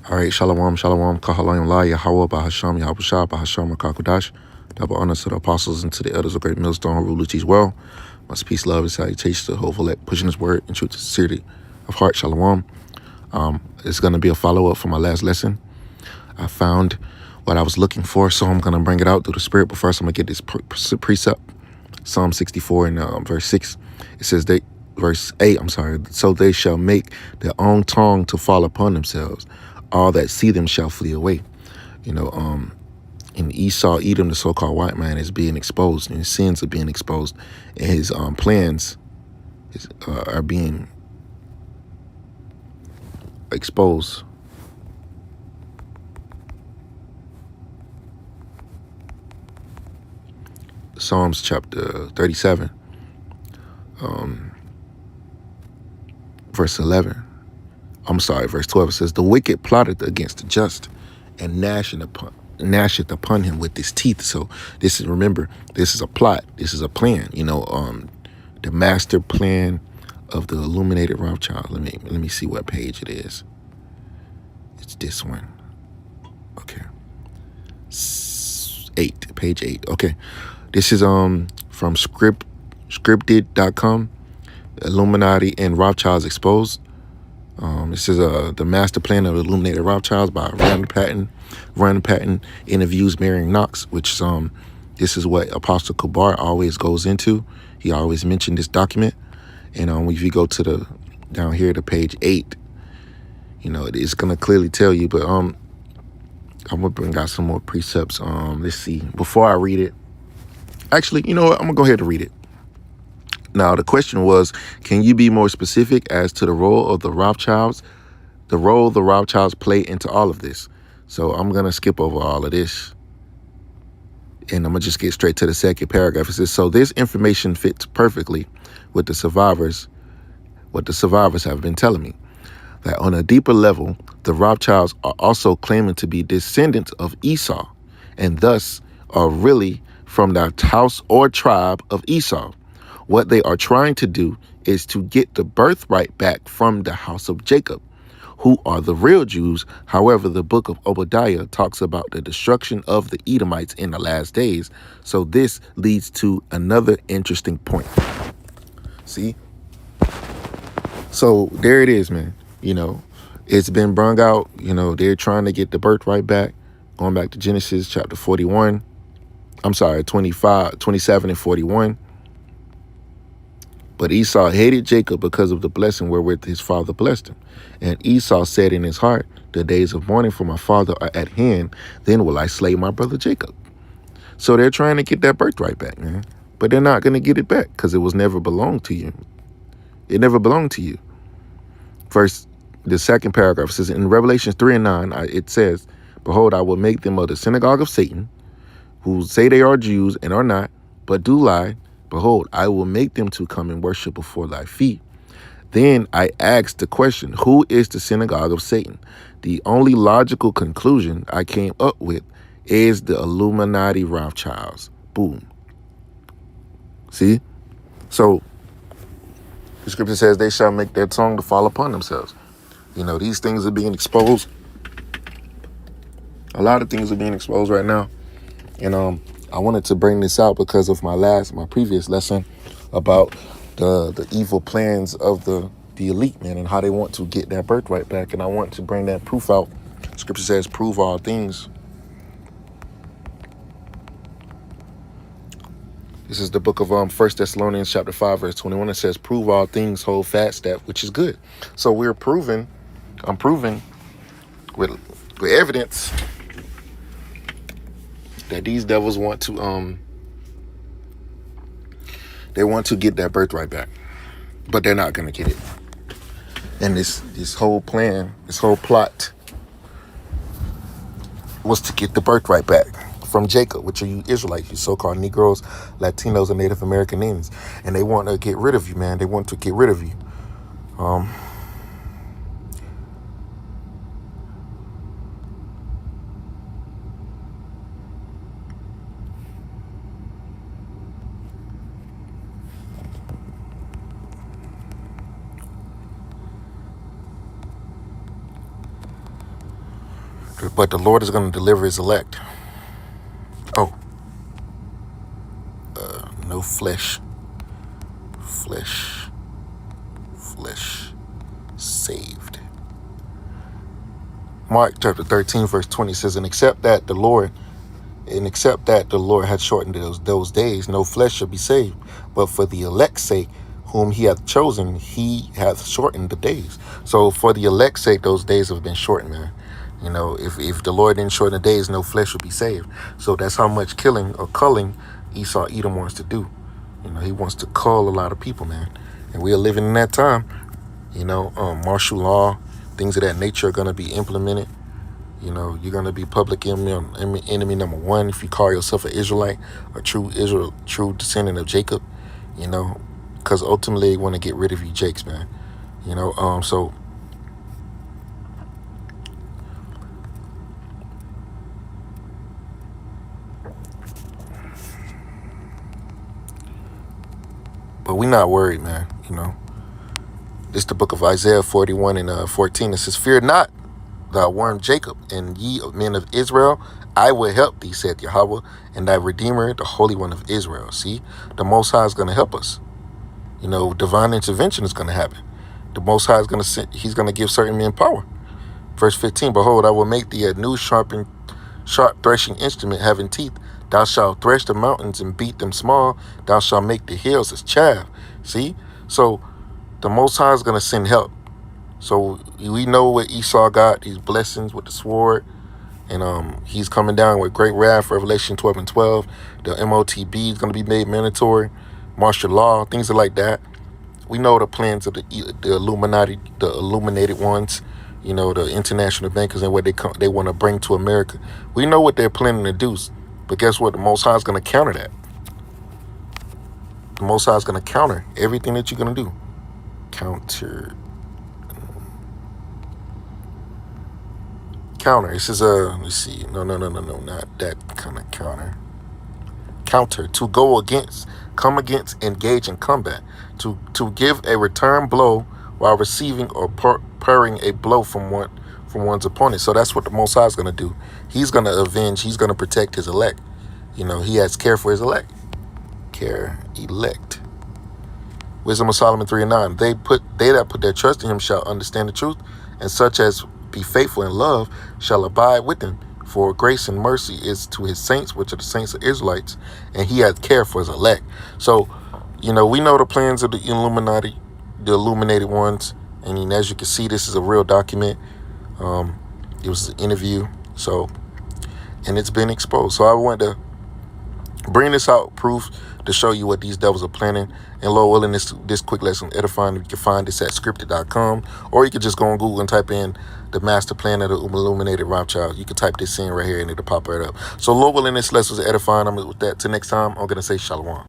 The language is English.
All right, shalom, shalom, kahalayim la, Yahweh, Bahasham, Yahushua, Bahasham, Kakudash. Double honor to the apostles and to the elders of Great Millstone who rule the teach well. Much peace, love, and salutation to the whole elect, pushing his word in truth and sincerity of heart, shalom. It's going to be a follow-up from my last lesson. I found what I was looking for, so I'm going to bring it out through the Spirit. But first, I'm going to get this precept. Psalm 64 and verse 6. It says, verse 8, so they shall make their own tongue to fall upon themselves. All that see them shall flee away. In Esau, Edom, the so-called white man, is being exposed, and his sins are being exposed, and his plans are being exposed. Psalms chapter 37, verse 11. Verse 12. It says, the wicked plotted against the just, and gnasheth upon him with his teeth. So this is a plot. This is a plan. The master plan of the illuminated Rothschild. Let me see what page it is. It's this one. Okay. Page 8. Okay. This is from scripted.com. Illuminati and Rothschilds exposed. This is the master plan of the illuminated Rothschilds by Randall Patton. Randall Patton interviews Marion Knox, which this is what Apostle Kabar always goes into. He always mentioned this document. And if you go to down here to page 8, it's gonna clearly tell you. But I'm gonna bring out some more precepts. Let's see. Before I read it, actually, you know what? I'm gonna go ahead and read it. Now, the question was, can you be more specific as to the role the Rothschilds play into all of this? So I'm going to skip over all of this, and I'm going to just get straight to the second paragraph. It says, so this information fits perfectly with what the survivors have been telling me, that on a deeper level, the Rothschilds are also claiming to be descendants of Esau, and thus are really from the house or tribe of Esau. What they are trying to do is to get the birthright back from the house of Jacob, who are the real Jews. However, the book of Obadiah talks about the destruction of the Edomites in the last days. So this leads to another interesting point. See? So there it is, man. It's been brung out. They're trying to get the birthright back. Going back to Genesis chapter 27 and 41. But Esau hated Jacob because of the blessing wherewith his father blessed him. And Esau said in his heart, the days of mourning for my father are at hand. Then will I slay my brother Jacob. So they're trying to get that birthright back, man. But they're not going to get it back because it was never belonged to you. It never belonged to you. First, the second paragraph says, in Revelation 3 and 9, it says, behold, I will make them of the synagogue of Satan, who say they are Jews and are not, but do lie. Behold, I will make them to come and worship before thy feet. Then I asked the question, who is the synagogue of Satan? The only logical conclusion I came up with is the Illuminati Rothschilds. Boom. See? So the scripture says they shall make their tongue to fall upon themselves. These things are being exposed. A lot of things are being exposed right now. And I wanted to bring this out because of my previous lesson about the evil plans of the elite, man, and how they want to get that birthright back. And I want to bring that proof out. Scripture says, prove all things. This is the book of 1 Thessalonians chapter 5, verse 21. It says, prove all things, hold fast that which is good. So I'm proving with evidence that these devils want to they want to get that birthright back, but they're not going to get it. And this whole plan, this whole plot was to get the birthright back from Jacob, which are you Israelites, you so-called Negroes, Latinos, and Native American Indians. And they want to get rid of you, man. They want to get rid of you. But the Lord is going to deliver his elect. Oh, no flesh saved. Mark chapter 13 verse 20 says, and except that the Lord had shortened those days, no flesh shall be saved. But for the elect's sake, whom he hath chosen, he hath shortened the days. So for the elect's sake, those days have been shortened, man. You know, if the Lord didn't shorten the days, no flesh would be saved. So that's how much killing or culling Esau Edom wants to do. You know, he wants to cull a lot of people, man. And we are living in that time. You know, martial law, things of that nature are going to be implemented. You know, you're going to be public enemy number one if you call yourself an Israelite, a true descendant of Jacob, you know, because ultimately they want to get rid of you Jakes, man. You know, so but we not worried, man. You know, this is the book of Isaiah 41 and 14. It says, fear not, thou worm Jacob, and ye men of Israel, I will help thee, said Yahweh, and thy Redeemer, the Holy One of Israel. See, the Most High is going to help us. You know, divine intervention is going to happen. The Most High is going to he's going to give certain men power. Verse 15, behold, I will make thee a new sharp threshing instrument having teeth. Thou shalt thresh the mountains and beat them small. Thou shalt make the hills as chaff. See, so the Most High is going to send help. So we know what Esau got, these blessings with the sword. And he's coming down with great wrath, Revelation 12 and 12. The MOTB is going to be made mandatory. Martial law, things like that. We know the plans of the Illuminati, the illuminated ones, you know, the international bankers and what they want to bring to America. We know what they're planning to do. But guess what? The Most High is going to counter that. The Most High is going to counter everything that you're going to do. Counter. It says, let's see. No, not that kind of counter. Counter, to go against, come against, engage in combat. To give a return blow while receiving or parrying a blow from one's opponent. So that's what the Most High is going to do. He's going to avenge. He's going to protect his elect. You know, he has care for his elect. Elect. Wisdom of Solomon 3 and 9. They that put their trust in him shall understand the truth, and such as be faithful in love shall abide with him. For grace and mercy is to his saints, which are the saints of Israelites, and he has care for his elect. So, you know, we know the plans of the Illuminati, the illuminated ones. And as you can see, this is a real document. It was an interview. So, and it's been exposed. So I wanted to bring this out, proof to show you what these devils are planning. And Lord willing, this quick lesson edifying. You can find this at scripted.com, or you can just go on Google and type in the master plan of the illuminated Rothschild. You can type this in right here and it'll pop right up. So Lord willing, this lesson was edifying. I'm with that. Till next time, I'm going to say shalom.